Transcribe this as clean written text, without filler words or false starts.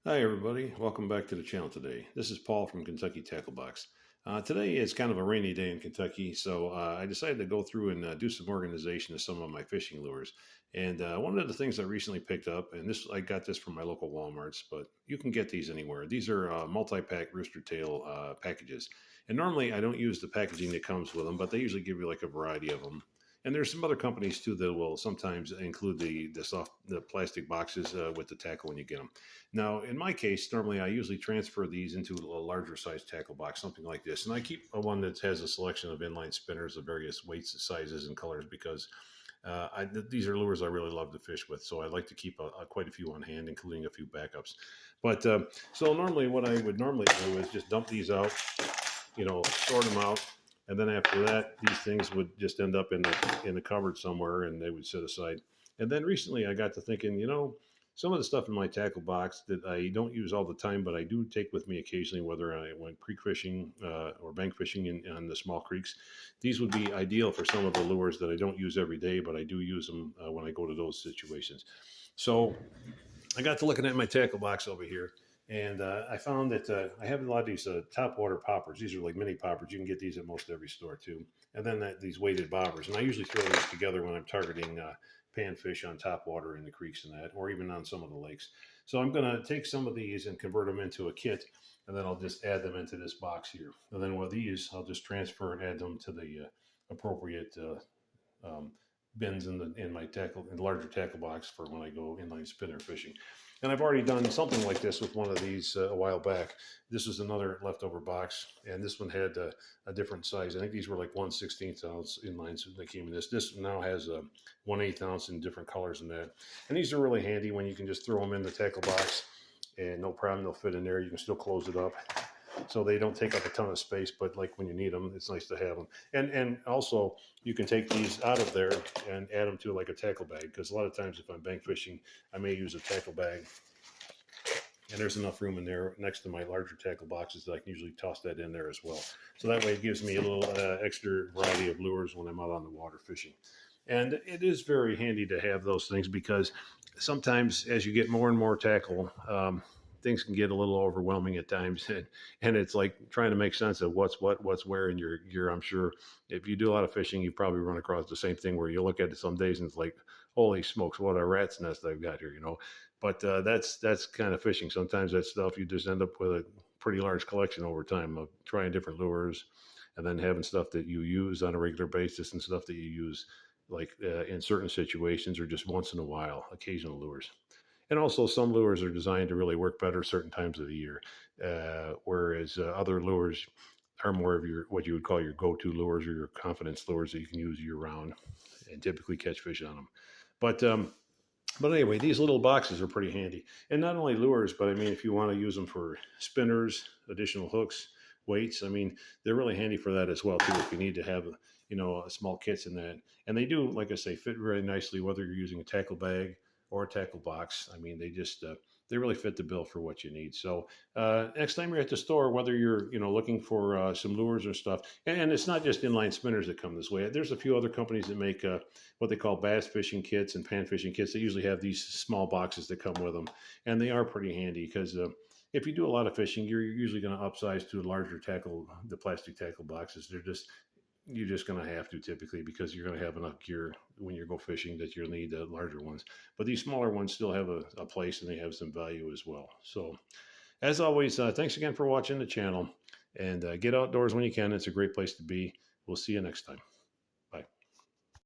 Hi everybody, welcome back to the channel today. This is Paul from Kentucky Tacklebox. Today is kind of a rainy day in Kentucky, so I decided to go through and do some organization of some of my fishing lures. And one of the things I recently picked up, and this I got this from my local Walmarts, but you can get these anywhere. These are multi-pack rooster tail packages. And normally I don't use the packaging that comes with them, but they usually give you like a variety of them. And there's some other companies too that will sometimes include the plastic boxes with the tackle when you get them. Now, in my case, normally I usually transfer these into a larger size tackle box, something like this. And I keep a one that has a selection of inline spinners of various weights, sizes, and colors because these are lures I really love to fish with. So I like to keep quite a few on hand, including a few backups. But so normally what I would normally do is just dump these out, sort them out. And then after that, these things would just end up in the cupboard somewhere, and they would sit aside. And then recently, I got to thinking, some of the stuff in my tackle box that I don't use all the time, but I do take with me occasionally, whether I went creek fishing or bank fishing on the small creeks. These would be ideal for some of the lures that I don't use every day, but I do use them when I go to those situations. So I got to looking at my tackle box over here, and I found that I have a lot of these top water poppers. These are like mini poppers. You can get these at most every store too. And then these weighted bobbers. And I usually throw these together when I'm targeting panfish on top water in the creeks and that, or even on some of the lakes. So I'm going to take some of these and convert them into a kit, and then I'll just add them into this box here. And then with these, I'll just transfer and add them to the appropriate bins in my tackle in larger tackle box for when I go inline spinner fishing. And I've already done something like this with one of these a while back. This is another leftover box, and this one had a different size. I think these were like 1/16 ounce inlines that came in this. This now has a 1/8 ounce in different colors and that. And these are really handy when you can just throw them in the tackle box, and no problem, they'll fit in there. You can still close it up so they don't take up a ton of space, but like when you need them, it's nice to have them. And also you can take these out of there and add them to like a tackle bag, because a lot of times if I'm bank fishing, I may use a tackle bag, and there's enough room in there next to my larger tackle boxes that I can usually toss that in there as well. So that way it gives me a little extra variety of lures when I'm out on the water fishing. And it is very handy to have those things because sometimes as you get more and more tackle, things can get a little overwhelming at times, and it's like trying to make sense of what's what, what's where in your gear. I'm sure if you do a lot of fishing, you probably run across the same thing where you look at it some days and it's like, holy smokes, what a rat's nest I've got here. But that's kind of fishing. Sometimes that stuff you just end up with a pretty large collection over time of trying different lures, and then having stuff that you use on a regular basis and stuff that you use like in certain situations or just once in a while, occasional lures. And also, some lures are designed to really work better certain times of the year, whereas other lures are more of your what you would call your go-to lures or your confidence lures that you can use year-round and typically catch fish on them. But but anyway, these little boxes are pretty handy, and not only lures, but I mean, if you want to use them for spinners, additional hooks, weights, I mean, they're really handy for that as well too. If you need to have a small kits in that, and they do, like I say, fit very nicely whether you're using a tackle bag or a tackle box. I mean, they really fit the bill for what you need. So next time you're at the store, whether you're looking for some lures or stuff, and it's not just inline spinners that come this way. There's a few other companies that make what they call bass fishing kits and pan fishing kits. They usually have these small boxes that come with them, and they are pretty handy because if you do a lot of fishing, you're usually going to upsize to a larger tackle, the plastic tackle boxes. You're just going to have to typically because you're going to have enough gear when you go fishing that you'll need the larger ones. But these smaller ones still have a place, and they have some value as well. So, as always, thanks again for watching the channel, and get outdoors when you can. It's a great place to be. We'll see you next time.